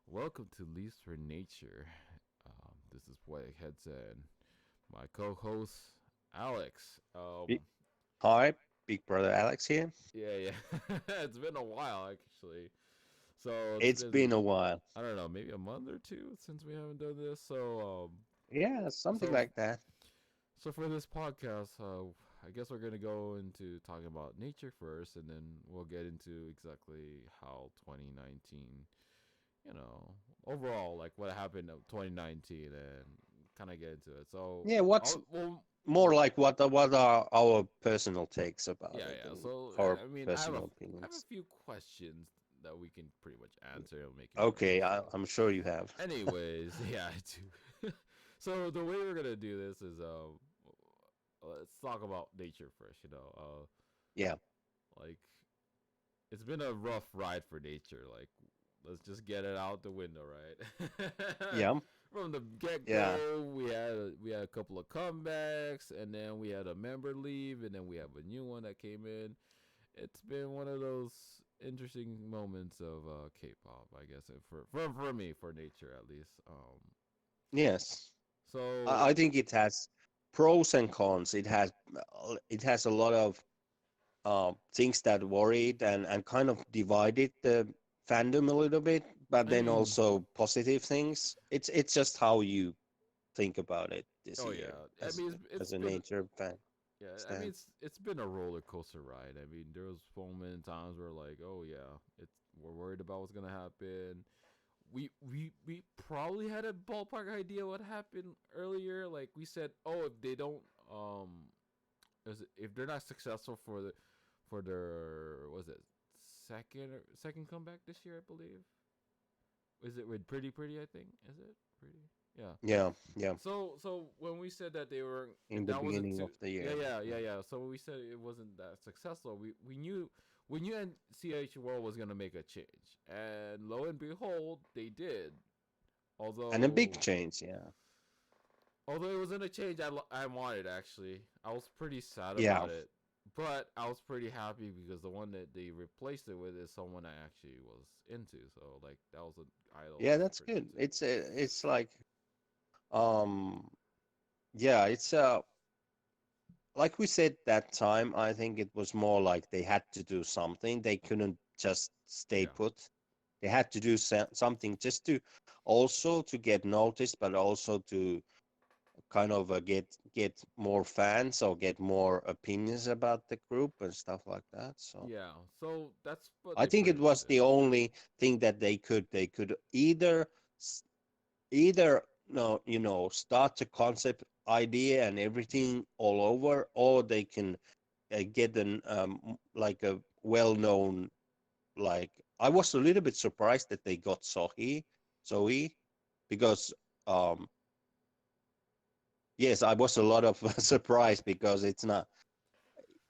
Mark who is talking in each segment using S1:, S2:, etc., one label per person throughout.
S1: Welcome to Leaves for Nature. This is Poetic Headset. My co-host Alex.
S2: Y- Hi, Big Brother Alex here.
S1: Yeah. It's been a while actually. So it's
S2: It's
S1: been
S2: been a while.
S1: I don't know, maybe a month or two since we haven't done this.
S2: Yeah, something
S1: So
S2: like that.
S1: so for this podcast, I guess we're gonna go into talking about nature first, and then we'll get into exactly how 2019, overall, like what happened in 2019, and kind of get into it. So,
S2: Yeah, what's
S1: well,
S2: more like what are our personal takes about
S1: yeah,
S2: it
S1: yeah.
S2: and
S1: So,
S2: our
S1: I mean,
S2: personal
S1: I have a
S2: opinions?
S1: few questions that we can pretty much answer and make it work.
S2: Okay,
S1: So,
S2: I'm sure you have.
S1: anyways, yeah, I do. So the way we're gonna do this is, let's talk about nature first.
S2: Yeah,
S1: Like it's been a rough ride for nature. Like, let's just get it out the window, right?
S2: yeah,
S1: From the get
S2: yeah.
S1: go, we had a couple of comebacks, and then we had a member leave, and then we have a new one that came in. It's been one of those interesting moments of K-pop, I guess, for me, for nature at least.
S2: Yes.
S1: So
S2: I think it has pros and cons. It has a lot of things that worried and kind of divided the fandom a little bit, but
S1: I
S2: then
S1: mean,
S2: also positive things. It's just how you think about it this
S1: oh
S2: year
S1: yeah, I
S2: as
S1: mean it's
S2: as a
S1: been
S2: nature fan
S1: yeah, I mean
S2: stand.
S1: it's been a roller coaster ride. I mean, there was so many times where like, oh yeah, it's we're worried about what's gonna happen. We probably had a ballpark idea what happened earlier. Like we said, oh, if they don't if they're not successful for their, was it second comeback this year, I believe. Is it with Pretty? I think, is it Pretty? Yeah.
S2: Yeah, yeah.
S1: So when we said that they were,
S2: In the
S1: that wasn't
S2: beginning
S1: too,
S2: of the
S1: yeah,
S2: year.
S1: yeah, yeah,
S2: Yeah.
S1: yeah. So when we said it wasn't that successful, we knew NCH World was gonna make a change, and lo and behold, they did.
S2: And a big
S1: Although
S2: change, yeah.
S1: although it wasn't a change I wanted, actually, I was pretty sad
S2: Yeah.
S1: about it. But I was pretty happy because the one that they replaced it with is someone I actually was into. So like that was an idol I
S2: Yeah,
S1: was
S2: that's
S1: pretty
S2: good.
S1: into.
S2: It's like um yeah, it's like we said that time, I think it was more like they had to do something. They couldn't just stay
S1: Yeah.
S2: put. They had to do something just to also to get noticed, but also to kind of get more fans or get more opinions about the group and stuff like that. So
S1: Yeah. So that's what
S2: I
S1: they
S2: think
S1: pretty
S2: it
S1: much
S2: was
S1: did.
S2: the only thing that they could s- either no start a concept idea and everything all over, or they can get an like a well-known, like I was a little bit surprised that they got Zoe, because um yes, I was a lot of surprised because it's not,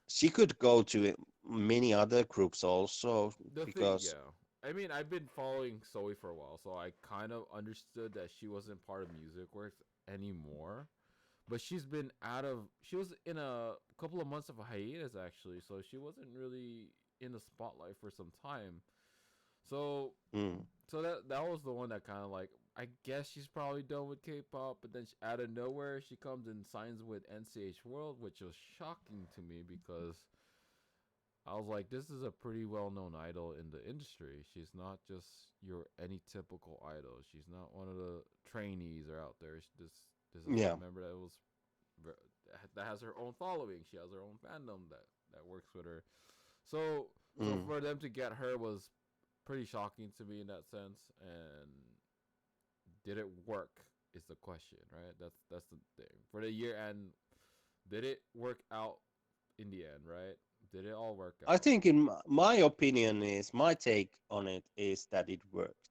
S2: she could go to many other groups also,
S1: The thing,
S2: because
S1: yeah. I mean, I've been following Zoe for a while, so I kind of understood that she wasn't part of Music Works anymore. But she was in a couple of months of a hiatus, actually, so she wasn't really in the spotlight for some time. So
S2: mm,
S1: that was the one that kind of like, I guess she's probably done with K-pop, but then out of nowhere she comes and signs with NCH World, which was shocking to me because I was like, this is a pretty well known idol in the industry. She's not just your any typical idol. She's not one of the trainees are out there. This is
S2: yeah.
S1: a member that has her own following. She has her own fandom that works with her. So
S2: Mm.
S1: for them to get her was pretty shocking to me in that sense. And did it work is the question, right? That's the thing. For the year end, did it work out in the end, right? Did it all work
S2: I
S1: out?
S2: think in my opinion is, my take on it is that it worked.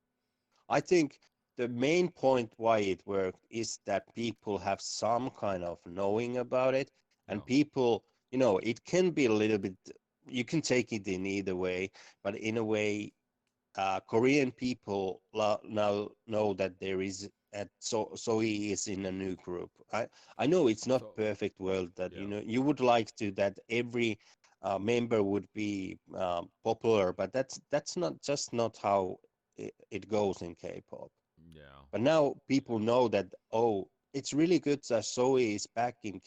S2: I think the main point why it worked is that people have some kind of knowing about it, and
S1: Yeah.
S2: people, it can be a little bit, you can take it in either way, but in a way, Korean people now know that there is so he is in a new group. I know it's not
S1: So
S2: perfect world that
S1: yeah.
S2: you would like to that every member would be popular, but that's not just not how it goes in K-pop.
S1: Yeah.
S2: But now people know that, oh, it's really good that Zoe is back in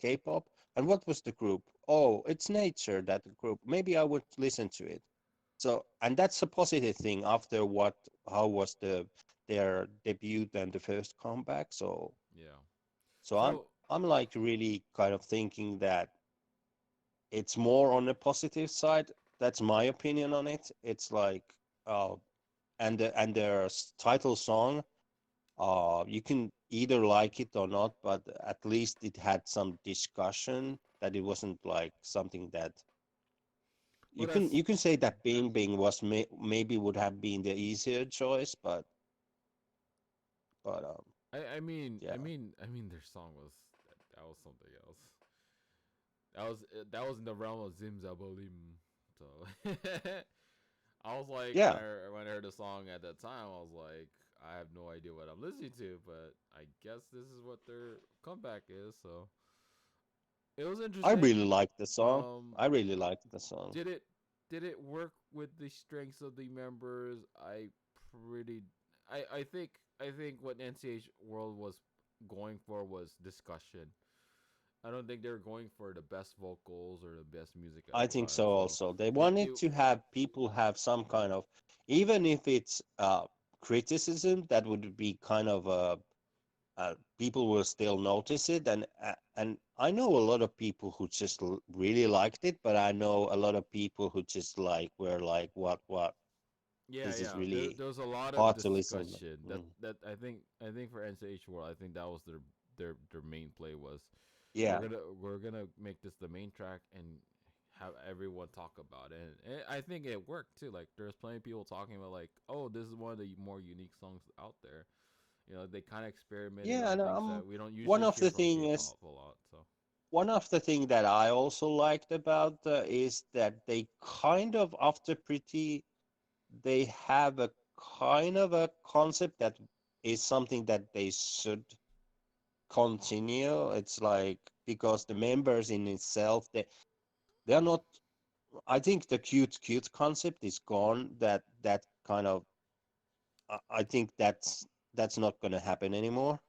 S2: K-pop. And what was the group? Oh, it's Nature, that group. Maybe I would listen to it. So, and that's a positive thing after how was their debut and the first comeback. So,
S1: Yeah.
S2: so
S1: So
S2: I'm like really kind of thinking that it's more on the positive side. That's my opinion on it. It's like, uh, and their title song, you can either like it or not, but at least it had some discussion that it wasn't like something that
S1: well, that's
S2: you can say that Bing Bing was maybe would have been the easier choice, but
S1: I
S2: yeah,
S1: mean, their song was that was something else. That was in the realm of Zimzabolim. So I was like,
S2: yeah,
S1: when I heard the song at that time, I was like, I have no idea what I'm listening to, but I guess this is what their comeback is. So it was
S2: I
S1: interesting.
S2: really liked the song.
S1: Um,
S2: I really liked the song.
S1: did it did it work with the strengths of the members? Pretty I think what NCH World was going for was discussion. I don't think they were going for the best vocals or the best music at
S2: I
S1: the
S2: think
S1: time.
S2: so
S1: So
S2: also. They
S1: they
S2: wanted to have people have some kind of, even if it's criticism, that would be kind of people will still notice it, and I know a lot of people who just really liked it, but I know a lot of people who just like were like, what?
S1: yeah,
S2: This is
S1: yeah.
S2: really
S1: There was a lot of
S2: hard to listen.
S1: discussion.
S2: Mm.
S1: That I think for NCH World, I think that was their main play was
S2: Yeah,
S1: we're gonna make this the main track and have everyone talk about it. And I think it worked too. Like there's plenty of people talking about like, oh, this is one of the more unique songs out there. You know, they kind of experimented
S2: yeah,
S1: on
S2: and
S1: things that we don't
S2: one
S1: usually
S2: of
S1: hear
S2: the
S1: from
S2: thing is
S1: K-pop a lot. So
S2: one of the thing that I also liked about is that they kind of after pretty they have a kind of a concept that is something that they should continue. It's like because the members in itself they're not. I think the cute concept is gone. That kind of I think that's not going to happen anymore.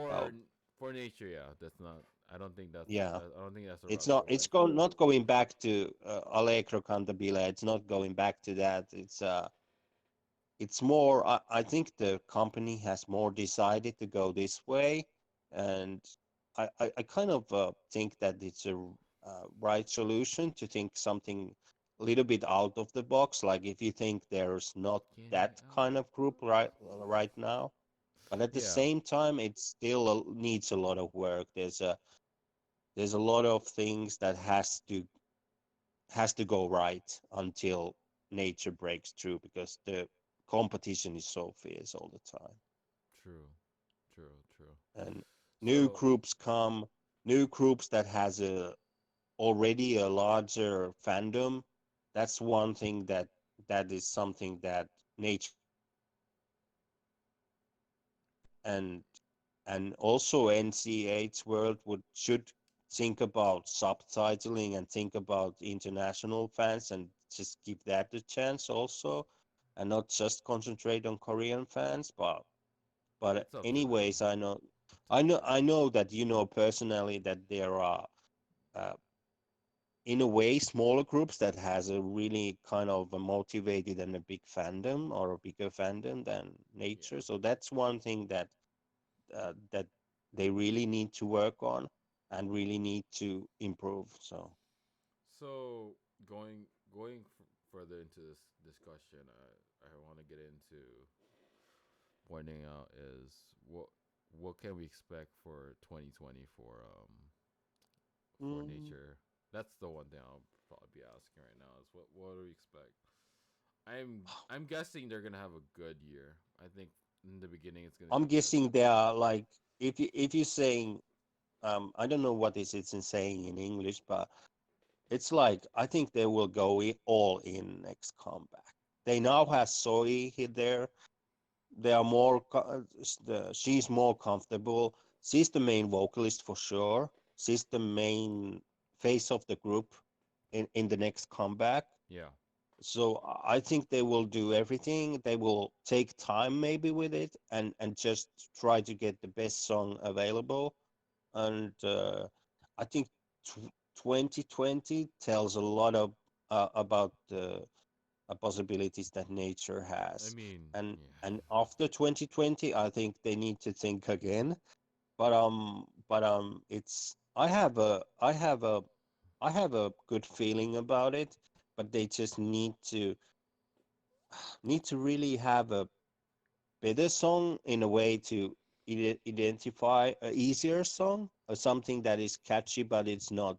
S2: Uh,
S1: for for nature, yeah, that's not. I don't think
S2: yeah,
S1: I don't think that's the
S2: it's
S1: route
S2: not.
S1: going.
S2: It's going not going back to Allegro Cantabile. It's not going back to that. It's more. I think the company has more decided to go this way, and I kind of think that it's a right solution to think something a little bit out of the box. Like if you think there's not
S1: Getting
S2: that
S1: out
S2: kind
S1: of
S2: of group right now, but at the
S1: yeah.
S2: same time, it still needs a lot of work. There's a lot of things that has to go right until nature breaks through because the competition is so fierce all the time.
S1: True, true.
S2: And new
S1: So
S2: groups come, new groups that has a already a larger fandom. That's one thing that is something that nature and also NCH World would should think about subtitling and think about international fans and just give that a chance also, and not just concentrate on Korean fans. But
S1: it's up to them.
S2: anyways,
S1: It's up to them.
S2: I know that you know personally that there are. Uh, in a way, smaller groups that has a really kind of a motivated and a big fandom or a bigger fandom than nature.
S1: Yeah.
S2: So that's one thing that they really need to work on and really need to improve. So,
S1: So going further into this discussion, I want to get into pointing out is what can we expect for 2020 for
S2: mm,
S1: nature. That's the one thing I'll probably be asking right now is what do we expect? I'm guessing they're gonna have a good year. I think in the beginning it's gonna
S2: I'm
S1: be good.
S2: guessing they are like if you're saying I don't know what is it's in saying in English, but it's like I think they will go all in next comeback. They now have Soy hit there. They are more she's more comfortable. She's the main vocalist for sure. She's the main face of the group in the next comeback.
S1: Yeah.
S2: So I think they will do everything. They will take time maybe with it and just try to get the best song available. And I think 2020 tells a lot of about the possibilities that nature
S1: I
S2: has.
S1: mean,
S2: And
S1: yeah.
S2: after 2020, I think they need to think again. It's I have a good feeling about it, but they just need to really have a better song in a way to identify a easier song or something that is catchy but it's not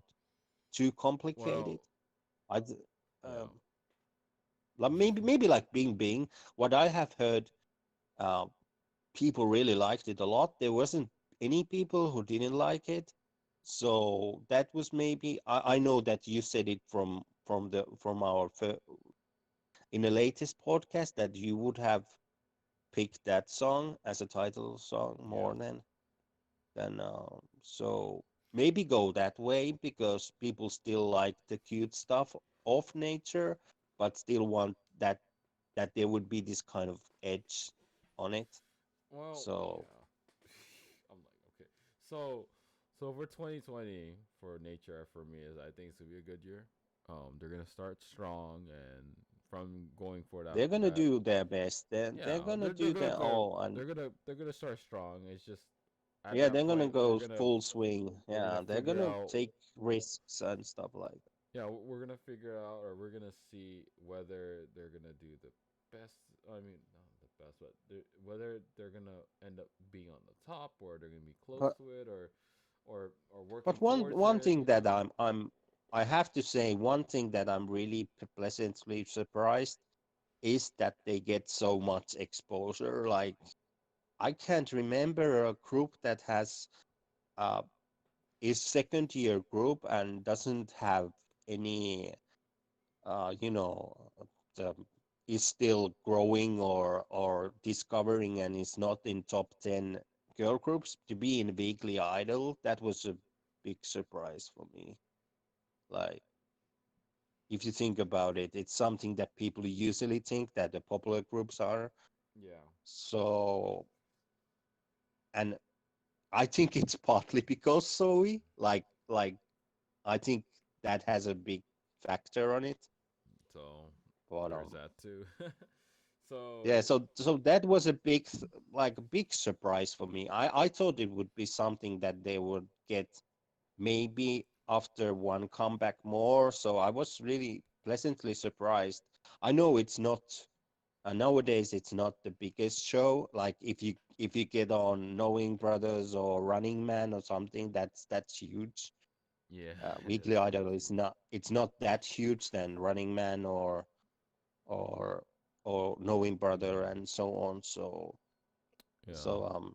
S2: too complicated.
S1: Well,
S2: I d-
S1: yeah.
S2: um, like maybe like Bing Bing. What I have heard, uh, people really liked it a lot. There wasn't any people who didn't like it, so that was maybe. I know that you said it from our in the latest podcast that you would have picked that song as a title song
S1: Yeah.
S2: more than so maybe go that way because people still like the cute stuff of nature, but still want that there would be this kind of edge on it.
S1: Well,
S2: So
S1: yeah. I'm like, okay. So, so for 2020 for nature for me is I think it's gonna be a good year. They're gonna start strong and from going forward
S2: they're
S1: after
S2: gonna
S1: that,
S2: do their best. They're
S1: yeah,
S2: gonna
S1: they're
S2: do
S1: gonna
S2: their
S1: go.
S2: all, and
S1: They're gonna start strong. It's just at
S2: yeah,
S1: that
S2: they're gonna
S1: point
S2: go full swing.
S1: we're gonna
S2: Yeah, they're
S1: figure
S2: gonna
S1: out.
S2: take risks and stuff like that.
S1: Yeah, we're gonna figure out, or we're gonna see whether they're gonna do the best. I mean, not the best, but whether they're gonna end up being on the top, or they're gonna be close
S2: But
S1: to it, or working
S2: but
S1: towards
S2: one
S1: it.
S2: thing
S1: You
S2: that
S1: know.
S2: I have to say one thing that I'm really pleasantly surprised is that they get so much exposure. Like I can't remember a group that has uh is second year group and doesn't have any you know the, is still growing or discovering and is not in top 10 girl groups to be in Weekly Idol. That was a big surprise for me. Like if you think about it, it's something that people usually think that the popular groups are.
S1: Yeah.
S2: So, and I think it's partly because Zoe, like I think that has a big factor on it.
S1: So
S2: But
S1: there's that too.
S2: yeah,
S1: So
S2: so that was a like a big surprise for me. I thought it would be something that they would get maybe after one comeback more. So I was really pleasantly surprised. I know it's not nowadays it's not the biggest show. Like if you get on Knowing Brothers or Running Man or something, that's huge.
S1: yeah,
S2: Weekly
S1: that's
S2: Idol
S1: that's
S2: is
S1: huge.
S2: not it's not that huge than Running Man or or Knowing Brother and so on. So
S1: Yeah.
S2: so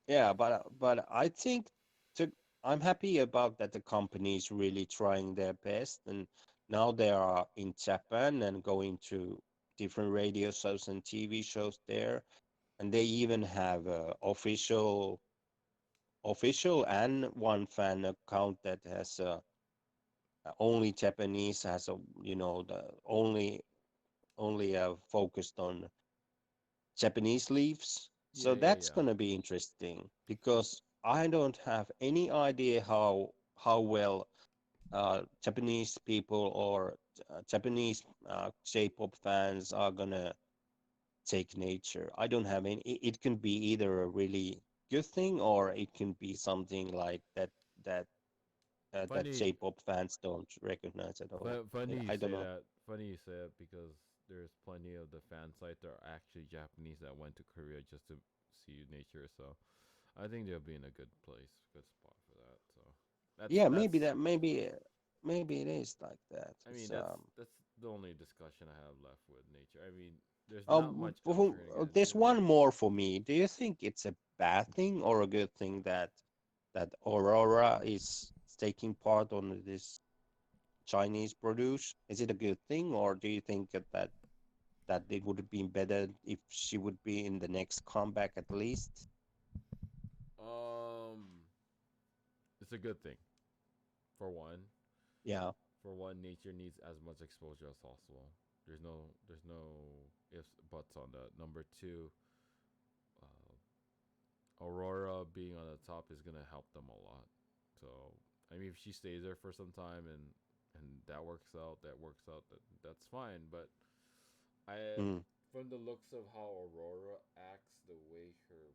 S2: yeah, but I think to I'm happy about that the company is really trying their best and now they are in Japan and going to different radio shows and TV shows there and they even have a official and one fan account that has only Japanese has a the only focused on Japanese leaves. So
S1: Yeah, yeah,
S2: that's
S1: yeah.
S2: gonna be interesting because I don't have any idea how well Japanese people or Japanese J-pop fans are gonna take nature. I don't have any. It can be either a really good thing or it can be something like that that
S1: Funny,
S2: J-pop fans don't recognize at all.
S1: funny you
S2: I don't
S1: say
S2: know.
S1: that. Funny you say that because there's plenty of the fan sites that are actually Japanese that went to Korea just to see nature. So I think they'll be in a good place, good spot for that. So
S2: Yeah, maybe
S1: that's.
S2: that maybe it is like that.
S1: I mean,
S2: It's
S1: that's the only discussion I have left with nature. I mean, there's not much else we're gonna get
S2: there's
S1: into.
S2: one more for me. Do you think it's a bad thing or a good thing that Aurora is taking part on this Chinese produce? Is it a good thing, or do you think that it would have been better if she would be in the next comeback at least?
S1: Um, it's a good thing for one.
S2: Yeah.
S1: For one, nature needs as much exposure as possible. There's no ifs buts on that. Number two, uh, Aurora being on the top is gonna help them a lot. So I mean, if she stays there for some time and that works out, that's fine. But I,
S2: Mm.
S1: from the looks of how Aurora acts, the way her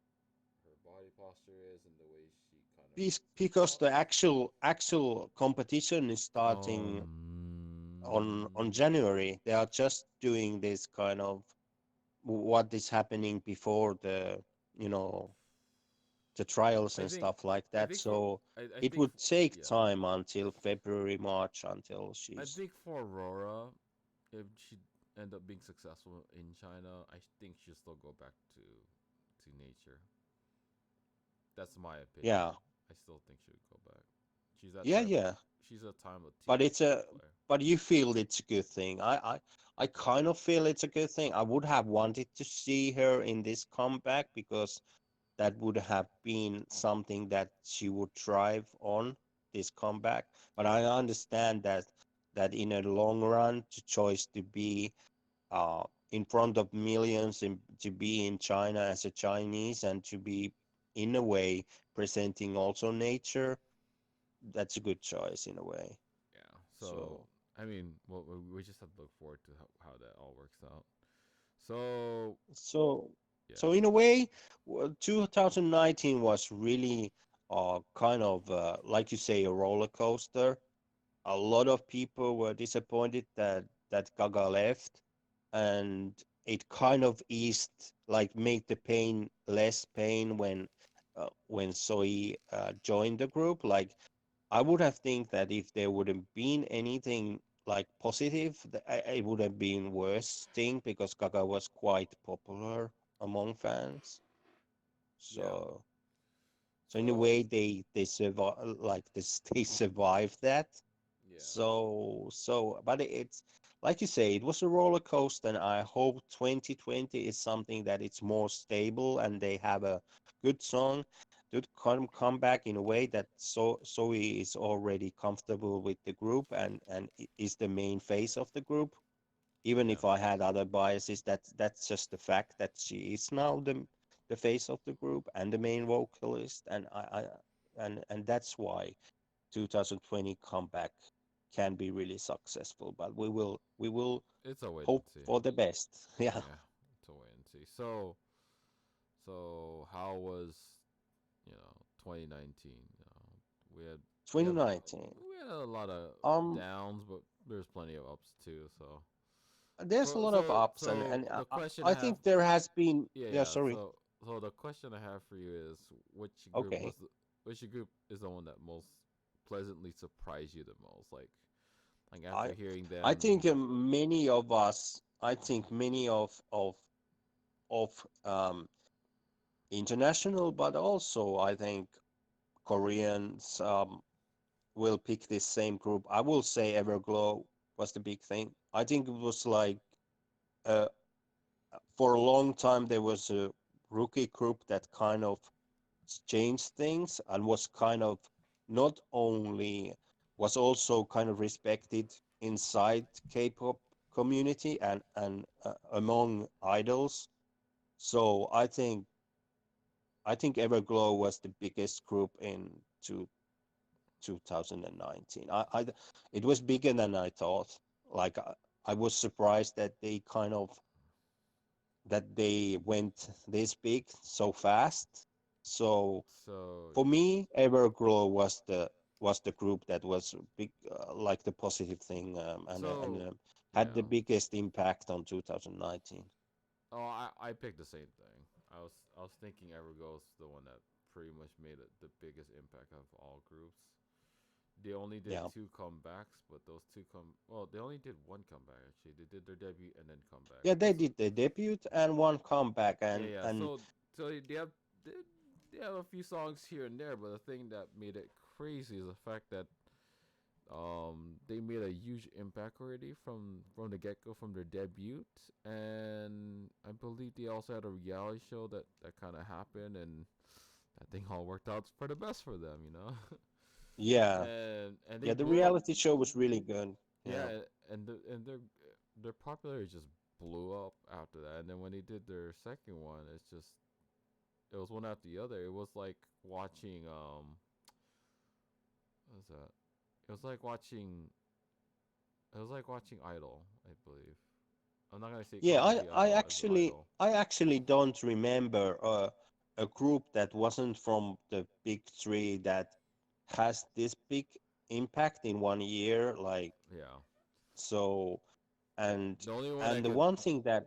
S1: body posture is, and the way she kind of
S2: Because the
S1: talks.
S2: actual competition is starting on
S1: Um,
S2: January. They are just doing this kind of what is happening before you know the trials
S1: I
S2: and
S1: think,
S2: stuff like
S1: I
S2: that.
S1: think for,
S2: So
S1: I
S2: it
S1: think,
S2: would take
S1: yeah,
S2: time until February, March until
S1: I
S2: she's.
S1: think for Aurora, if she end up being successful in China, I think she'll still go back to nature. That's my opinion.
S2: Yeah,
S1: I still think she would go back. She's that
S2: yeah,
S1: type.
S2: yeah.
S1: She's a time of
S2: But it's
S1: type
S2: a
S1: of player.
S2: but you feel it's a good thing. I kind of feel it's a good thing. I would have wanted to see her in this comeback because that would have been something that she would thrive on this comeback. But I understand that in a long run, the choice to be in front of millions and to be in China as a Chinese and to be in a way presenting also nature, that's a good choice in a way.
S1: Yeah. So
S2: So
S1: I mean, well, we just have to look forward to how that all works out. So
S2: so
S1: yeah,
S2: so in a way, 2019 was really kind of like you say a roller coaster. A lot of people were disappointed that Gaga left, and it kind of eased, like, made the pain less pain when Soy joined the group. Like, I would have think that if there wouldn't been anything like positive, it would have been worse thing because Gaga was quite popular among fans.
S1: yeah.
S2: So in a
S1: So
S2: way, they survive, like this, they survived that.
S1: yeah,
S2: But it's like you say, it was a roller coaster, and I hope 2020 is something that it's more stable and they have a good song, good comeback in a way that Zoe is already comfortable with the group and is the main face of the group. Even
S1: yeah.
S2: if I had other biases, that's just the fact that she is now the face of the group and the main vocalist, and that's why 2020 comeback can be really successful. But we will
S1: It's a wait and
S2: hope
S1: see.
S2: for the best. Yeah,
S1: Yeah, it's a wait and see. So how was 2019? We had we have
S2: 2019.
S1: we had a lot of
S2: Um,
S1: downs, but there's plenty of ups too. So
S2: there's a
S1: so
S2: lot of
S1: so
S2: ups, and
S1: so
S2: and
S1: the question I
S2: I
S1: have,
S2: think there has been.
S1: yeah,
S2: Yeah,
S1: yeah.
S2: sorry.
S1: So the question I have for you is,
S2: Okay.
S1: which group is the one that most pleasantly surprised you the most? Like
S2: I
S1: after hearing
S2: I
S1: them,
S2: think many of us. I think many of international, but also I think Koreans will pick this same group. I will say Everglow was the big thing. I think it was like uh, for a long time there was a rookie group that kind of changed things and was kind of not only was also kind of respected inside K-pop community and among idols. So I think Everglow was the biggest group in 2019. It was bigger than I thought. Like I was surprised that they went this big so fast. So
S1: so
S2: for me, Everglow was the group that was big, like the positive thing, and
S1: so
S2: had the
S1: yeah.
S2: biggest impact on 2019.
S1: Oh, I picked the same thing. I was thinking Evergo's the one that pretty much made the biggest impact of all groups. They only did
S2: Yeah,
S1: two comebacks, but those two come well. They only did one comeback actually. They did their debut and then comeback.
S2: yeah, they did the debut and one comeback,
S1: Yeah,
S2: and
S1: yeah.
S2: and
S1: So they, they have a few songs here and there, but the thing that made it crazy is the fact that they made a huge impact already from the get go from their debut, and I believe they also had a reality show that kind of happened, and that thing all worked out for the best for them.
S2: Yeah,
S1: and they
S2: yeah. The
S1: blew up.
S2: reality show was really good. Yeah.
S1: Yeah, and their popularity just blew up after that. And then when they did their second one, it was one after the other. It was like watching what was that? It was like watching it was like watching Idol, I believe. I'm not gonna say
S2: Yeah,
S1: call G Idol as Idol.
S2: I actually don't remember a group that wasn't from the big three that has this big impact in 1 year. Like
S1: Yeah.
S2: so, and
S1: The only one I
S2: and the
S1: could
S2: one thing that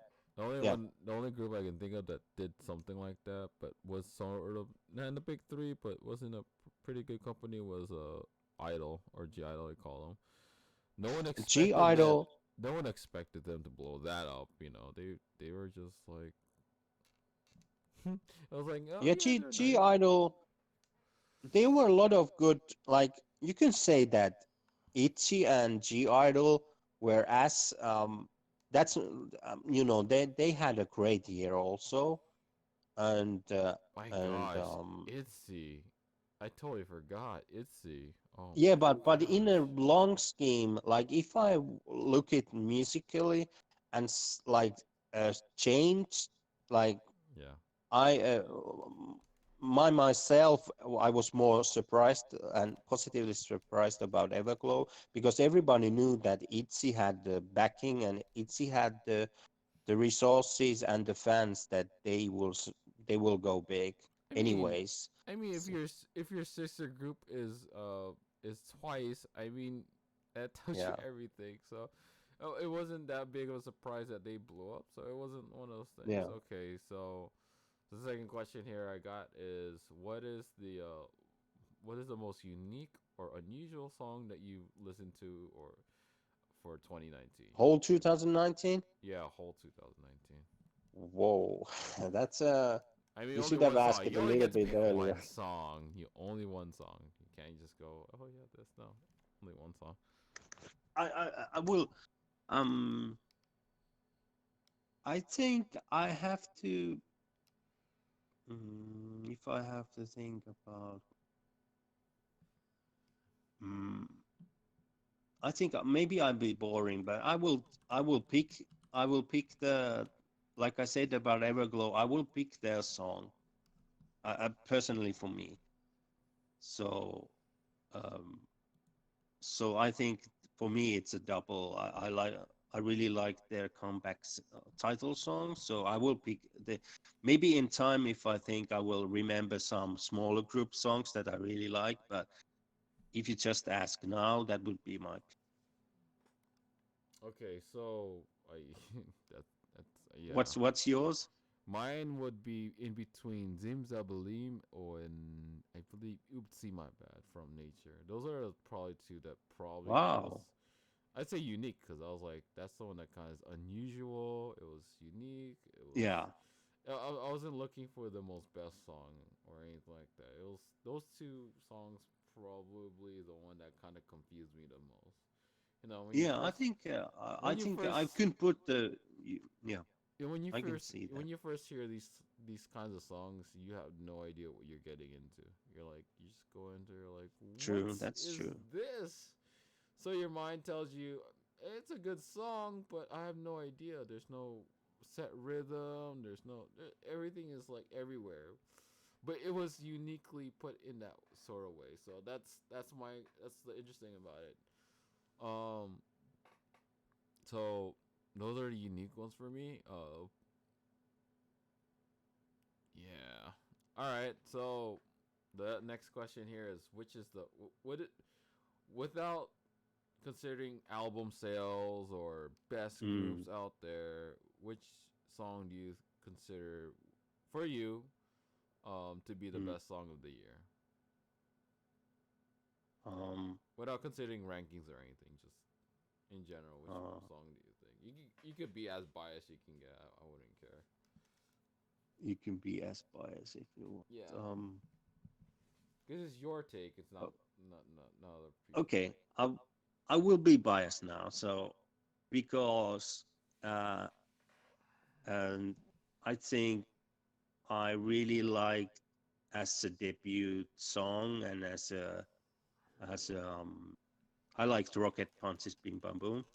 S2: yeah,
S1: the only group I can think of that did something like that, but was sort of not in the big three, but was in a pretty good company was Idol or G Idol they call them. No one
S2: G
S1: expected them.
S2: Idol,
S1: No one expected them to blow that up. You know, they were just like I was like, oh
S2: yeah,
S1: yeah, they're
S2: G
S1: nice.
S2: Idol. There were a lot of good. Like you can say that Itchy and G Idol were as that's they had a great year also and
S1: My
S2: and
S1: gosh, Itzy. I totally forgot Itzy. Oh
S2: yeah,
S1: my
S2: but in a
S1: gosh.
S2: long scheme, like if I look at musically and like changed, like
S1: Yeah.
S2: I my myself I was more surprised and positively surprised about Everglow because everybody knew that ITZY had the backing and ITZY had the resources and the fans that they will go big
S1: I mean,
S2: anyways.
S1: if if your sister group is twice, I mean that tells you
S2: Yeah.
S1: everything. So, oh, it wasn't that big of a surprise that they blew up. So it wasn't one of those things.
S2: Yeah.
S1: Okay, so the second question here I got is what is the most unique or unusual song that you listened to or for 2019?
S2: Whole 2019?
S1: Yeah, whole 2019.
S2: Whoa. That's
S1: I mean,
S2: you
S1: only
S2: should have
S1: one
S2: asked
S1: song.
S2: it
S1: You
S2: a
S1: only
S2: little
S1: get to
S2: bit
S1: pick
S2: earlier.
S1: one song. You only one song. You can't just go, oh yeah, this no. Only one song.
S2: I will um I think I have to if I have to think about mm, I think maybe I'll be boring, but I will pick the like I said about Everglow, I will pick their song. Personally for me. So um so I think for me it's a double. I really like their comebacks title song, so I will pick the maybe in time if I think I will remember some smaller group songs that I really like, but if you just ask now, that would be my
S1: Okay, so I that that's yeah.
S2: what's yours?
S1: Mine would be in between Zimzabalim or I believe Oopsie My Bad from Nature. Those are probably two that probably
S2: Wow.
S1: was I'd say unique because I was like that's the one that kind of unusual. It was unique. It was
S2: Yeah.
S1: I wasn't looking for the most best song or anything like that. It was those two songs probably the one that kind of confused me the most. You know,
S2: Yeah, I
S1: when you
S2: think I
S1: first
S2: can put yeah, I can see
S1: when
S2: that.
S1: you first hear these kinds of songs, you have no idea what you're getting into. You're like you just go into you're like what
S2: True, that's
S1: is
S2: true.
S1: this? So your mind tells you it's a good song, but I have no idea. There's no set rhythm. There's no everything is like everywhere. But it was uniquely put in that sort of way. So that's the interesting about it. Um, so those are the unique ones for me. Yeah. All right. So the next question here is which is the what it without considering album sales or best
S2: Mm,
S1: groups out there, which song do you consider for you to be the
S2: mm,
S1: best song of the year?
S2: um,
S1: Without considering rankings or anything, just in general, which
S2: uh,
S1: song do you think? You could be as biased you can get. I wouldn't care.
S2: you can be as biased if you want.
S1: Yeah, this is your take. It's
S2: O-
S1: not other people's
S2: okay,
S1: take.
S2: I will be biased now. So because uh, and I think I really liked as a debut song and as a as I liked Rocket Punches Bing Bam Boom.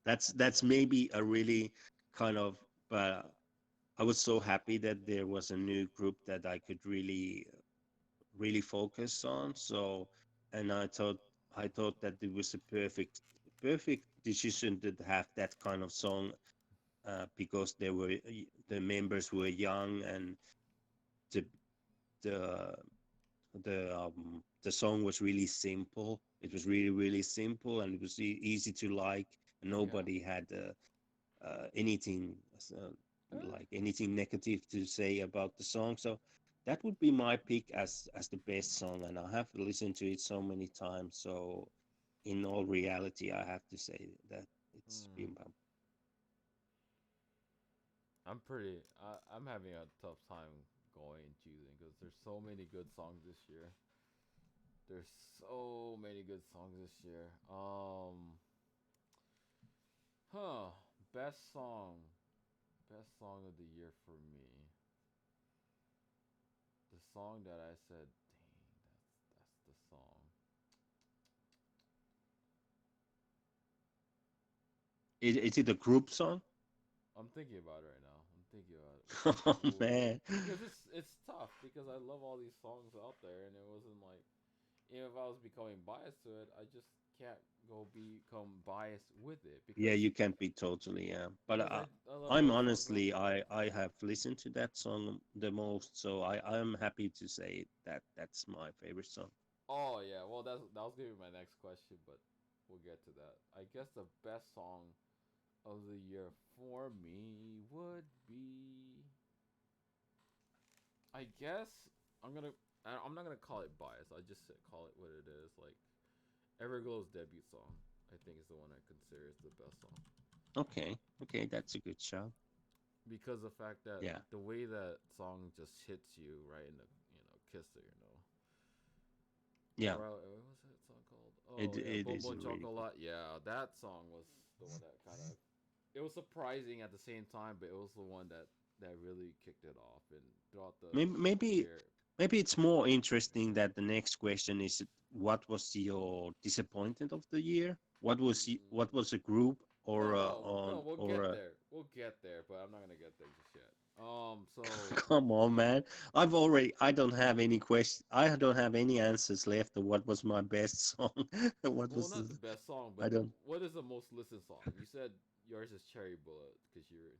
S2: That's
S1: Okay.
S2: maybe a really kind of I was so happy that there was a new group that I could really focus on. So, and I thought that it was a perfect decision to have that kind of song because the members were young and the the the song was really simple. It was really simple and it was easy to like. And
S1: Yeah.
S2: nobody had anything uh,
S1: Eh,
S2: like anything negative to say about the song. So that would be my pick as the best song, and I have listened to it so many times. So in all reality, I have to say that it's
S1: hmm.
S2: Bim Bam.
S1: I'm having a tough time going and choosing because there's so many good songs this year. There's so many good songs this year. Huh. Best song. Best song of the year for me. The song that I said, dang, that's the song.
S2: Is it a group song?
S1: I'm thinking about it right now. I'm thinking about it.
S2: Oh man,
S1: Because it's tough because I love all these songs out there and it wasn't like even if I was becoming biased to it, I just can't go become biased with it
S2: yeah, you can't be totally yeah. But
S1: I love
S2: I'm
S1: all the songs out
S2: honestly
S1: there.
S2: I have listened to that song the most, so I'm happy to say that that's my favorite song.
S1: Oh yeah, well that was gonna be my next question, but we'll get to that. I guess the best song of the year for me would be I guess I'm gonna I'm not gonna call it bias. I just call it what it is. Like Everglow's debut song, I think is the one I consider is the best song
S2: Okay, that's a good shout.
S1: because the fact that
S2: Yeah,
S1: the way that song just hits you right in the kiss it,
S2: yeah,
S1: Or what was that song called?
S2: it
S1: Oh yeah,
S2: it
S1: Bon
S2: is
S1: Bon
S2: a really good.
S1: Chocolat. Yeah, that song was the one that kind of it was surprising at the same time, but it was the one that really kicked it off and throughout the
S2: Maybe maybe
S1: year.
S2: maybe it's more interesting that the next question is what was your disappointment of the year? What
S1: Mm,
S2: was a group
S1: no,
S2: or
S1: no, no.
S2: on
S1: We'll
S2: or
S1: get there. We'll get there, but I'm not gonna get there just yet. So
S2: come on, man. I don't have any question. I don't have any answers left of what was my best song. What
S1: well,
S2: was
S1: not the
S2: the,
S1: best song,
S2: I
S1: but the
S2: don't.
S1: what is the most listened song? You said yours is Cherry Bullet because you're.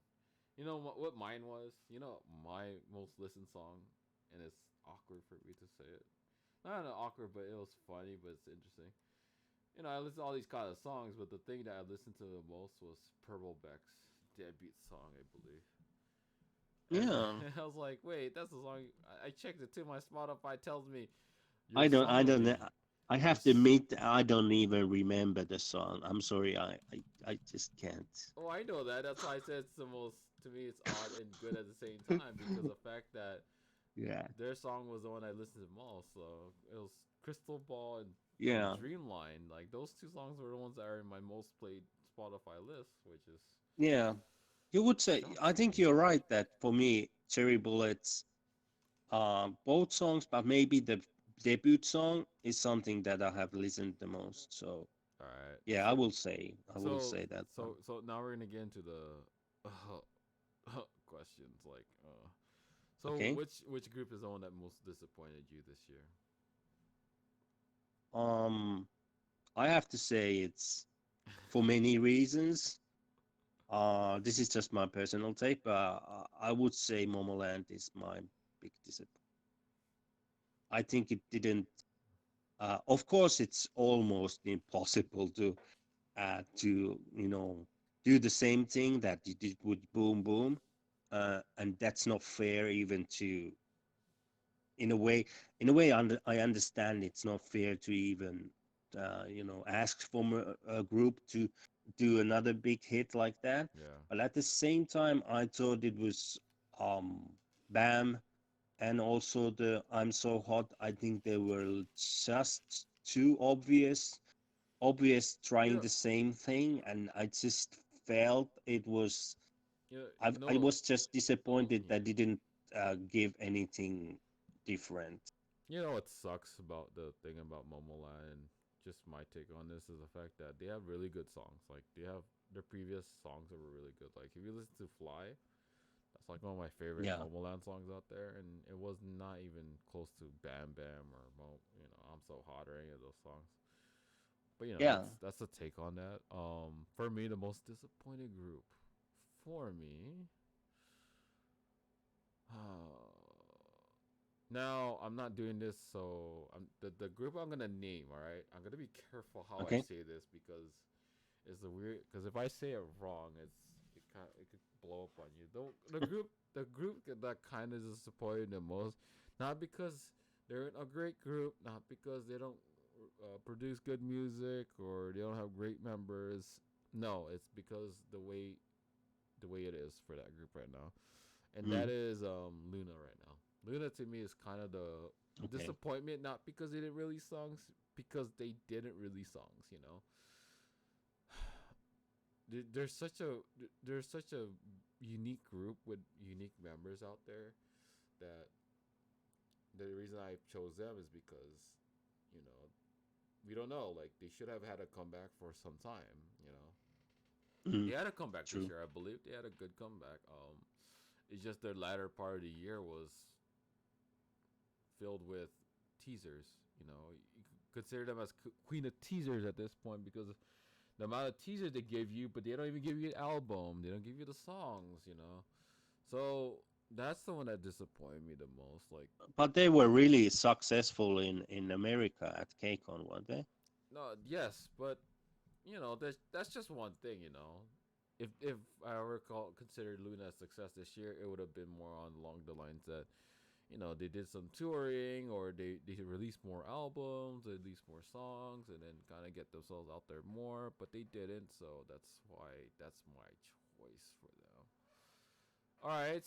S1: You know what mine was? You know my most listened song, and it's awkward for me to say it. Not awkward, but it was funny, but it's interesting. I listen to all these kind of songs, but the thing that I listened to the most was Purple Beck's debut song, I believe. And
S2: Yeah.
S1: I was like, wait, that's the song. I checked it too. My Spotify tells me your
S2: I don't
S1: song
S2: I
S1: of
S2: don't
S1: the
S2: know.
S1: year.
S2: I
S1: Your
S2: have to admit I don't even remember the song. I'm sorry. I just can't.
S1: oh, I know that. That's why I said it's the most. To me, it's odd and good at the same time because the fact that
S2: Yeah.
S1: their song was the one I listened to most. So it was Crystal Ball and
S2: Yeah.
S1: Dreamline. Like those two songs were the ones that are in my most played Spotify list, which is
S2: Yeah. You would say I
S1: shocking to
S2: think
S1: me.
S2: you're right that for me Cherry Bullets both songs but maybe the debut song is something that I have listened the most. So
S1: All right.
S2: yeah, I will
S1: So
S2: say that one.
S1: so now we're gonna get into the questions. So
S2: Okay.
S1: which group is the one that most disappointed you this year?
S2: Um I have to say it's for many reasons. This is just my personal take, but I would say Momoland is my big disappointment. I think it didn't. Of course, it's almost impossible to do the same thing that you did with Boom Boom, and that's not fair even to in a way I understand it's not fair to even ask from a group to do another big hit like that,
S1: Yeah.
S2: but at the same time I thought it was um Bam and also the I'm So Hot. I think they were just too obvious
S1: You
S2: trying
S1: know,
S2: the same thing, and I just felt it was
S1: you know,
S2: I
S1: you
S2: I
S1: know,
S2: was just disappointed
S1: yeah.
S2: that didn't give anything different.
S1: You know what sucks about the thing about Momoland, and just my take on this is the fact that they have really good songs. Like they have their previous songs that were really good. Like if you listen to Fly, that's like one of my favorite
S2: Yeah,
S1: Momoland songs out there, and it was not even close to Bam Bam or I'm So Hot or any of those songs. But
S2: yeah.
S1: that's a take on that. For me, the most disappointed group for me. Now I'm not doing this, so the group I'm gonna name. All right, I'm gonna be careful how I
S2: Okay.
S1: say this because it's a weird. Because if I say it wrong, it could blow up on you. The group that kind of disappointed the most, not because they're a great group, not because they don't produce good music or they don't have great members. No, it's because the way it is for that group right now, and that
S2: Mm,
S1: is Luna right now. Luna to me is kind of the
S2: okay.
S1: disappointment, not because they didn't release songs, because they didn't release songs. There's such a unique group with unique members out there that the reason I chose them is because you know we don't know, like they should have had a comeback for some time. They
S2: Mm,
S1: had a comeback this
S2: true.
S1: year, I believe. They had a good comeback. It's just their latter part of the year was filled with teasers. You could consider them as queen of teasers at this point because the amount of teasers they give you, but they don't even give you an album. They don't give you the songs. So that's the one that disappointed me the most. Like,
S2: But they were really successful in America at KCON, weren't they?
S1: no, yes, but that's just one thing. If I recall considered Luna a success this year, it would have been more on along the lines that they did some touring or they released more albums, they released more songs, and then kind of get themselves out there more. But they didn't, so that's my choice for them. All right,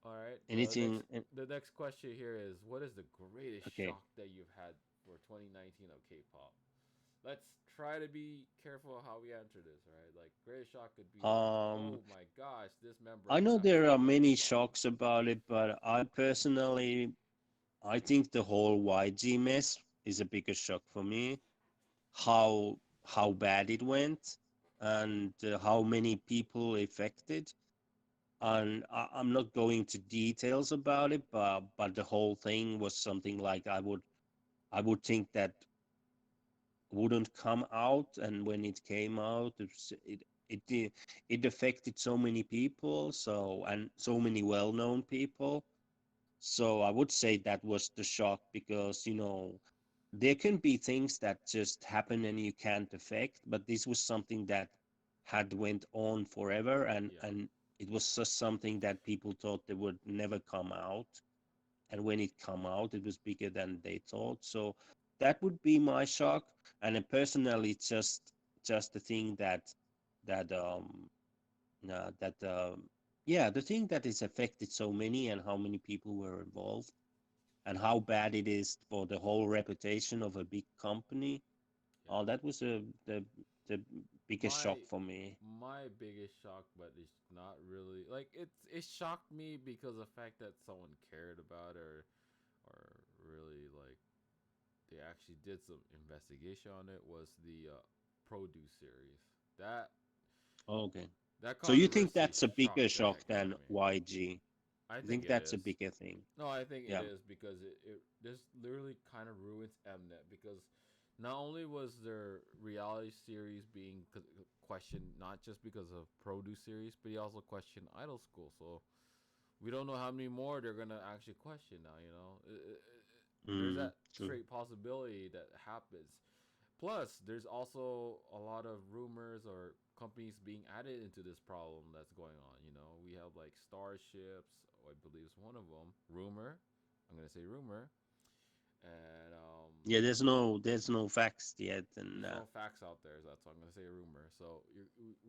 S1: all right. The
S2: Anything?
S1: next the next question here is, what is the greatest
S2: Okay.
S1: shock that you've had for 2019 of K-pop? Let's try to be careful how we answer this. All right, like greatest shock could be like,
S2: Um,
S1: oh my gosh, this
S2: I
S1: member
S2: know there
S1: actually
S2: are
S1: made it
S2: many
S1: far.
S2: shocks about it, but I think the whole YG mess is a bigger shock for me. How bad it went, and how many people affected. And I'm not going to details about it, but the whole thing was something like I would think that wouldn't come out, and when it came out, it affected so many people, and so many well-known people. So I would say that was the shock because there can be things that just happen and you can't affect, but this was something that had went on forever, and
S1: Yeah,
S2: and it was just something that people thought they would never come out, and when it come out it was bigger than they thought. So that would be my shock. And then personally, just the thing that yeah, the thing that is affected so many and how many people were involved and how bad it is for the whole reputation of a big company.
S1: yeah.
S2: Oh, that was the biggest shock
S1: My
S2: for me.
S1: my biggest shock, but it's not really like it shocked me because of the fact that someone cared about it, or really like they actually did some investigation on it, was the produce series. That
S2: Okay.
S1: that
S2: So you think
S1: controversy
S2: that's a bigger
S1: shocked the
S2: shock
S1: heck out
S2: than
S1: of me.
S2: YG?
S1: I
S2: You
S1: think
S2: think
S1: it
S2: that's a
S1: is.
S2: bigger thing?
S1: No, I think it
S2: Yeah.
S1: is because it this literally kind of ruins Mnet because not only was their reality series being questioned not just because of produce series, but he also questioned Idol School. So we don't know how many more they're gonna actually question now. There's
S2: Mm,
S1: that
S2: true.
S1: straight possibility that happens. Plus, there's also a lot of rumors or companies being added into this problem that's going on. We have like Starships, I believe is one of them. Rumor, I'm gonna say rumor, and
S2: Yeah, there's no facts yet, and
S1: there's no facts out there. So that's why I'm gonna say rumor. So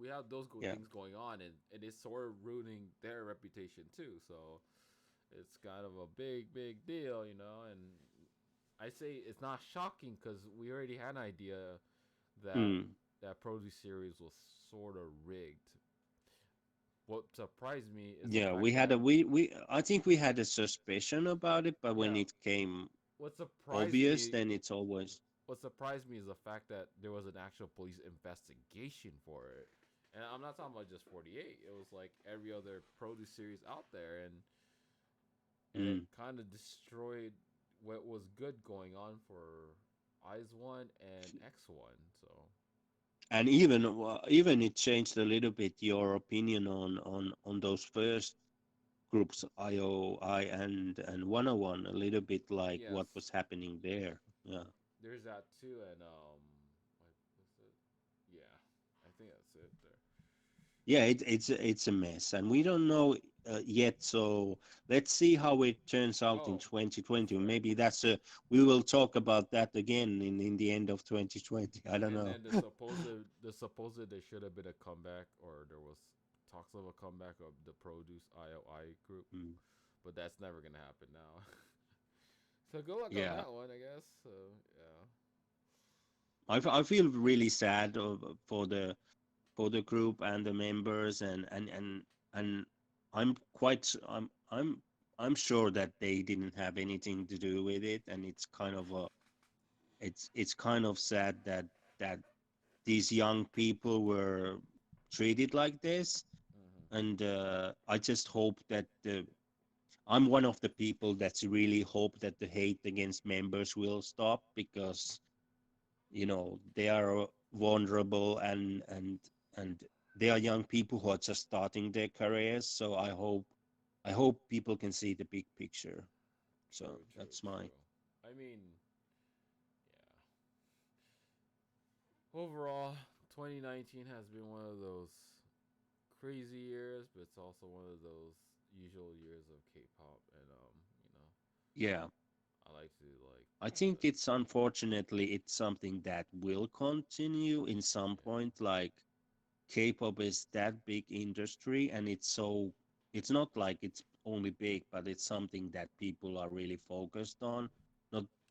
S1: we have those
S2: yeah.
S1: things going on, and it's sort of ruining their reputation too. So it's kind of a big, big deal. And I say it's not shocking because we already had an idea that
S2: Mm,
S1: that produce series was sort of rigged. what surprised me is the
S2: Yeah,
S1: fact
S2: we had
S1: that
S2: a we I think we had a suspicion about it, but when
S1: yeah,
S2: it came
S1: what surprised
S2: obvious,
S1: me
S2: then it's always
S1: what surprised me is the fact that there was an actual police investigation for it. And I'm not talking about just 48. It was like every other produce series out there, and it
S2: mm.
S1: kind of destroyed what was good going on for Eyes One and X One. So
S2: And even even it changed a little bit your opinion on those first groups IOI and 101 a little bit like what
S1: yes,
S2: was happening there. Yeah.
S1: there's that too, and what was it? Yeah, I think that's it there.
S2: Yeah, it's a mess, and we don't know yet. So let's see how it turns out in
S1: Oh,
S2: 2020.
S1: sorry.
S2: Maybe that's a we will talk about that again in the end of 2020. I don't
S1: And
S2: know.
S1: then the supposed there should have been a comeback, or there was talks of a comeback of the produce IOI group,
S2: Mm,
S1: but that's never gonna happen now. So good luck on
S2: yeah,
S1: that one, I guess. So yeah,
S2: I feel really sad for the group and the members, and I'm quite I'm sure that they didn't have anything to do with it, and it's kind of a it's kind of sad that these young people were treated like this.
S1: hmm,
S2: And I just hope that I'm one of the people that's really hope that the hate against members will stop, because they are vulnerable, and they are young people who are just starting their careers. So I hope people can see the big picture. So
S1: true, true,
S2: that's my
S1: true. I mean, yeah. Overall, 2019 has been one of those crazy years, but it's also one of those usual years of K-pop, and
S2: yeah.
S1: I like to like
S2: I think it's unfortunately it's something that will continue in some
S1: yeah.
S2: point. Like K-pop is that big industry, and it's not like it's only big, but it's something that people are really focused on.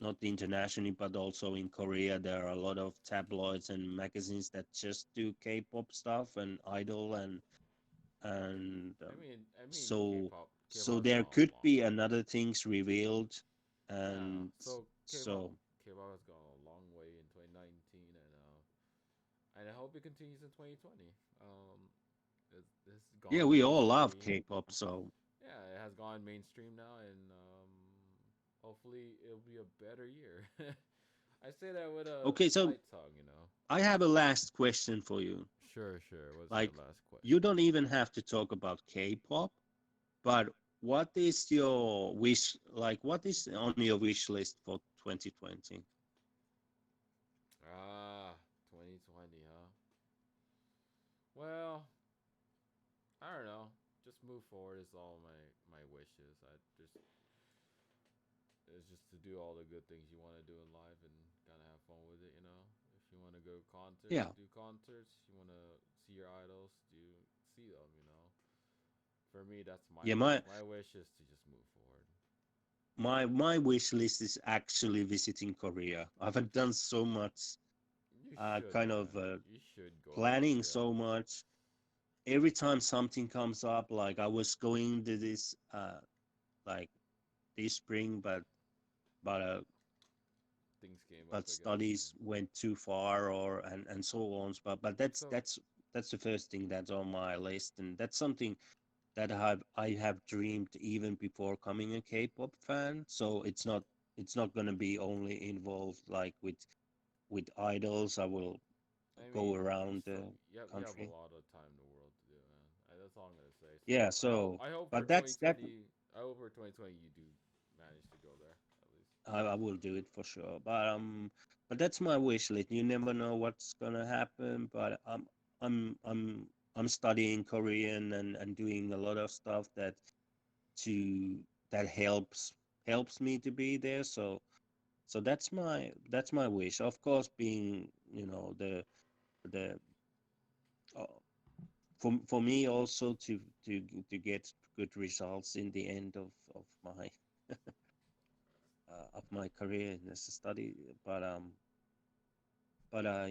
S2: Not internationally, but also in Korea, there are a lot of tabloids and magazines that just do K-pop stuff and idol, and so
S1: K-pop has
S2: there
S1: gone a
S2: could
S1: long
S2: be
S1: way.
S2: another things revealed,
S1: Yeah,
S2: and
S1: so
S2: so
S1: K-pop has gone a long way in 2019, and I hope it continues in 2020. It's
S2: yeah,
S1: gone
S2: we all love
S1: mainstream.
S2: K-pop, so
S1: Yeah, it has gone mainstream now, and hopefully it'll be a better year. I say that with a
S2: okay. So
S1: light tongue.
S2: I have a last question for you.
S1: Sure, sure. What's your
S2: Like,
S1: last
S2: you
S1: question?
S2: don't even have to talk about K-pop, but what is your wish? Like, what is on your wish list for 2020?
S1: Ah, 2020, huh? Well, I don't know. Just move forward is all my wishes. I just It's just to do all the good things you want to do in life and kind of have fun with it. If you want to go concerts,
S2: Yeah,
S1: do concerts. You want to see your idols, see them. For me, that's my
S2: yeah.
S1: wish.
S2: My
S1: My wish is to just move forward.
S2: my my wish list is actually visiting Korea. I've done so much,
S1: You should,
S2: kind of
S1: man. You should go to
S2: planning
S1: Korea.
S2: so much. Every time something comes up, like I was going to this, like this spring, but
S1: Things came up,
S2: but
S1: I guess.
S2: studies went too far, or and so on. But
S1: So,
S2: that's the first thing that's on my list, and that's something that I have dreamed even before coming a K-pop fan. So it's not gonna be only involved like with idols. I will
S1: I
S2: go
S1: mean,
S2: around the
S1: you have a
S2: country.
S1: lot of time in the world to do, man. That's all I'm gonna say.
S2: Yeah.
S1: So
S2: So,
S1: I hope for
S2: but that's that.
S1: 2020, I hope for 2020 you do manage to go there at least.
S2: I will do it for sure. But that's my wish list. You never know what's gonna happen. But I'm studying Korean and doing a lot of stuff to that helps me to be there. So that's my wish. Of course, being the uh, for me also to get good results in the end of my career as a study. But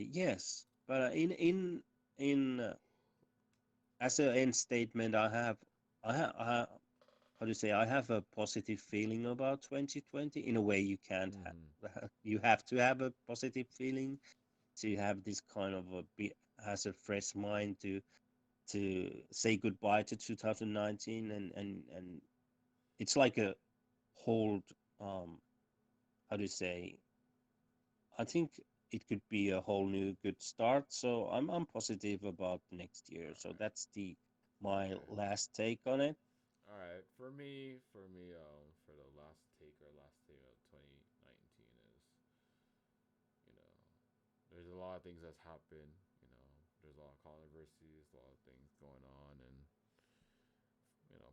S2: yes, but in as an end statement, I have how to say, I have a positive feeling about 2020. In a way, you can't
S1: Mm-hmm.
S2: you have to have a positive feeling to have this kind of a be has a fresh mind to say goodbye to 2019, and it's like a hold, how do you say, I think it could be a whole new good start. So I'm positive about next year.
S1: All
S2: So
S1: right.
S2: that's the my
S1: Okay.
S2: last take on it.
S1: All right. For me, for the last take of 2019 is, you know, there's a lot of things that's happened. You know, there's a lot of controversies, a lot of things going on, and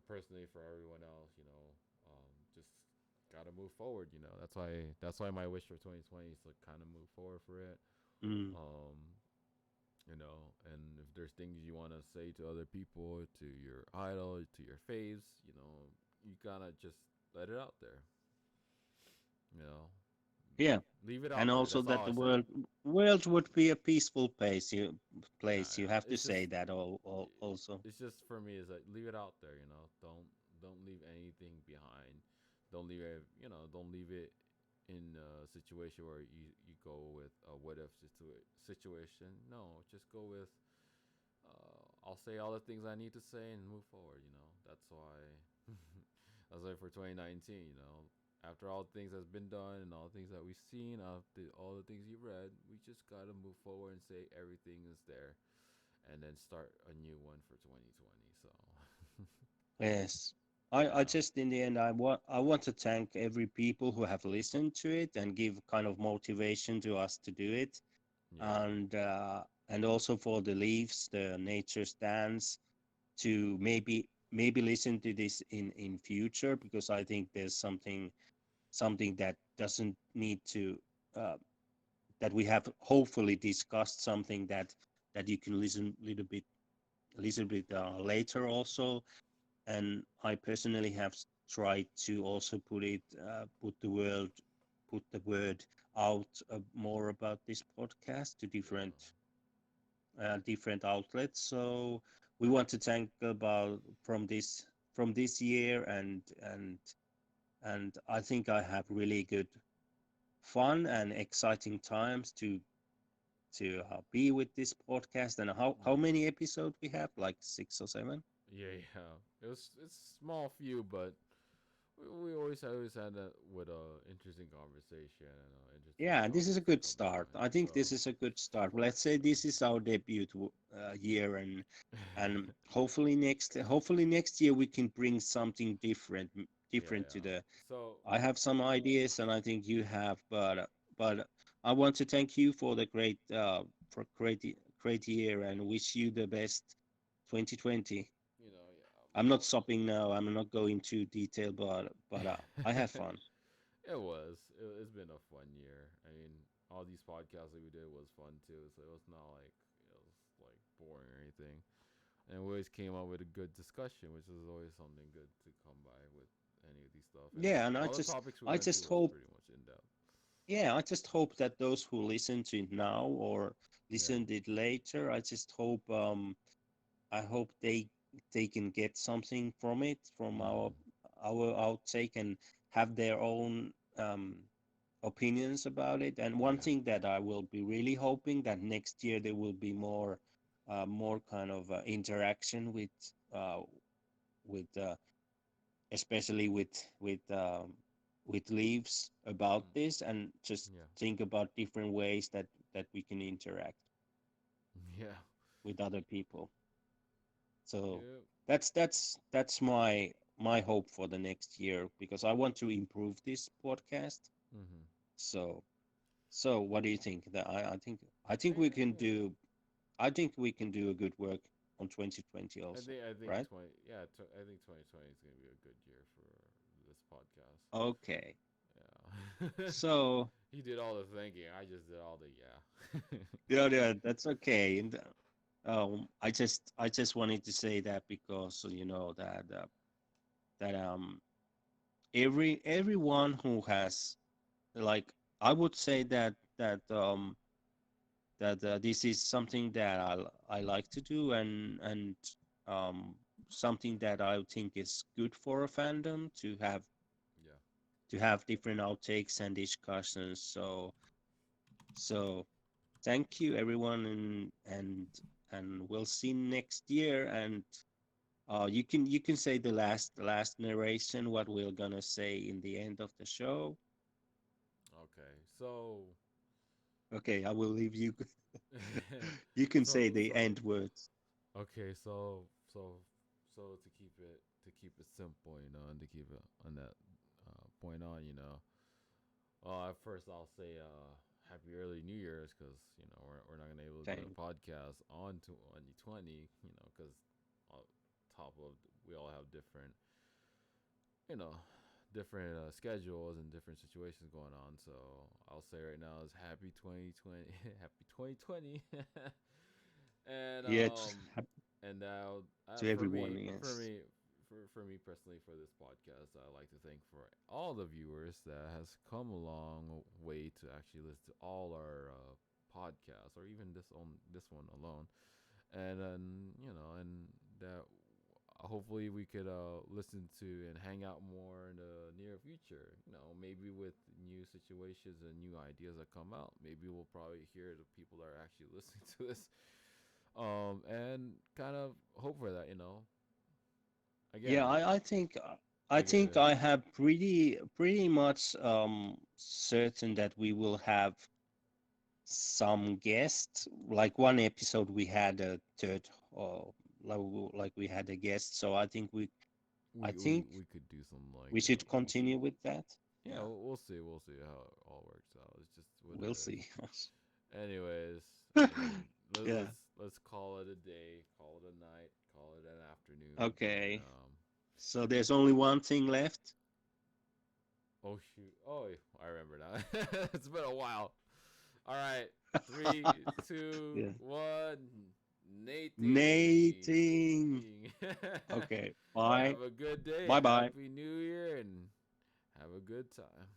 S1: personally for everyone else, just gotta move forward. That's why my wish for 2020 is to kind of move forward for it.
S2: Mm,
S1: Um, and if there's things you want to say to other people, to your idol, to your faves, you gotta just let it out there. You know,
S2: yeah,
S1: leave it
S2: and
S1: out there.
S2: also
S1: That's all
S2: that
S1: I
S2: the
S1: say.
S2: world would be a peaceful place. You
S1: Nah,
S2: have to
S1: it's
S2: say
S1: just
S2: that also.
S1: it's just for me is like leave it out there. Don't leave anything behind. Don't leave it in a situation where you go with a what if situation. No, just go with I'll say all the things I need to say and move forward. That's why. That's why for 2019. After all the things that's been done and all the things that we've seen, all the things you read, we just gotta move forward and say everything is there, and then start a new one for 2020. So,
S2: Yes. I
S1: yeah,
S2: just in the end I want to thank every people who have listened to it and give kind of motivation to us to do it,
S1: yeah,
S2: and also for the leaves, the nature's dance, to maybe listen to this in future, because I think there's something that doesn't need to, uh, that we have hopefully discussed, something that you can listen a little bit later also. And I personally have tried to also put the word out, more about this podcast to
S1: yeah,
S2: different outlets. So we want to thank about from this year, and I think I have really good fun and exciting times to be with this podcast. And how
S1: yeah,
S2: many episodes we have? Like 6 or 7?
S1: yeah. It's small few, but we always had that with a interesting conversation and interesting
S2: Yeah, this is a
S1: topics that
S2: good
S1: come to
S2: start.
S1: mind.
S2: I think
S1: So,
S2: this is a good start. Let's say this is our debut year, and hopefully next year we can bring something
S1: yeah,
S2: different to
S1: yeah.
S2: the.
S1: So,
S2: I have some ideas, and I think you have, but I want to thank you for the great year, and wish you the best 2020. I'm not stopping now. I'm not going to detail, but I
S1: yeah.
S2: have fun.
S1: It's been a fun year. I mean, all these podcasts that we did was fun too. So it was not like it was like boring or anything. And we always came up with a good discussion, which is always something good to come by with any of these stuff. And
S2: Yeah, and I
S1: all the
S2: just
S1: topics we
S2: I
S1: went
S2: just
S1: through was
S2: hope
S1: pretty much in depth.
S2: Yeah, I just hope that those who listen to it now or
S1: Yeah.
S2: listened it later, I hope they can get something from it, from
S1: Mm-hmm.
S2: our outtake, and have their own opinions about it. And one
S1: Yeah.
S2: thing that I will be really hoping, that next year there will be more kind of interaction uh, with especially with leaves about
S1: Mm.
S2: this, and just
S1: Yeah.
S2: think about different ways that we can interact
S1: Yeah.
S2: with other people. So
S1: Yeah.
S2: that's my hope for the next year, because I want to improve this podcast.
S1: Mm-hmm.
S2: So so what do you think? That I think we can
S1: Yeah.
S2: do I think we can do a good work on 2020 also,
S1: I think
S2: right?
S1: 20. Yeah. I think 2020 is gonna be a good year for this podcast.
S2: Okay.
S1: Yeah.
S2: So
S1: He did all the thinking. I just did all the yeah.
S2: yeah, yeah, that's okay. And I just wanted to say that, because that everyone who has, like, I would say that this is something that I like to do, and um, something that I think is good for a fandom
S1: Yeah.
S2: to have different outtakes and discussions. So thank you everyone, and we'll see next year. And you can say the last narration, what we're gonna say in the end of the show.
S1: Okay. So.
S2: Okay, I will leave you. You can say
S1: so
S2: the
S1: so
S2: end words.
S1: okay. So to keep it simple, and to keep it on that point on, at first I'll say happy early New Year's, because we're not gonna be able to do a
S2: Thank.
S1: podcast on 2020, because on top of, we all have different, you know different schedules and different situations going on. So I'll say right now is happy 2020, happy 2020. and
S2: Yeah, it's
S1: and now,
S2: to
S1: for
S2: everyone.
S1: me for
S2: Yes.
S1: me for me personally, for this podcast, I like to thank for all the viewers that has come a long way to actually listen to all our podcasts, or even this one alone. And then, and that hopefully we could listen to and hang out more in the near future. Maybe with new situations and new ideas that come out, maybe we'll probably hear the people that are actually listening to this, and kind of hope for that.
S2: Yeah,
S1: Again,
S2: I think
S1: again,
S2: I have pretty much certain that we will have some guests. Like one episode, we had a third, or like we had a guest. So I think
S1: we could do something like
S2: we
S1: that.
S2: should
S1: We'll see.
S2: continue with that.
S1: Yeah,
S2: Yeah,
S1: we'll see how it all works out. It's just what
S2: we'll
S1: it is.
S2: see.
S1: Anyways,
S2: Yeah.
S1: let's call it a day, call it a night, call it an afternoon, and
S2: Okay. So there's only one thing left.
S1: oh shoot, oh, I remember now. It's been a while. All right, three, two,
S2: Yeah.
S1: one. Nating.
S2: Nating. Okay. Bye.
S1: Have a good day.
S2: Bye bye.
S1: Happy New Year, and have a good time.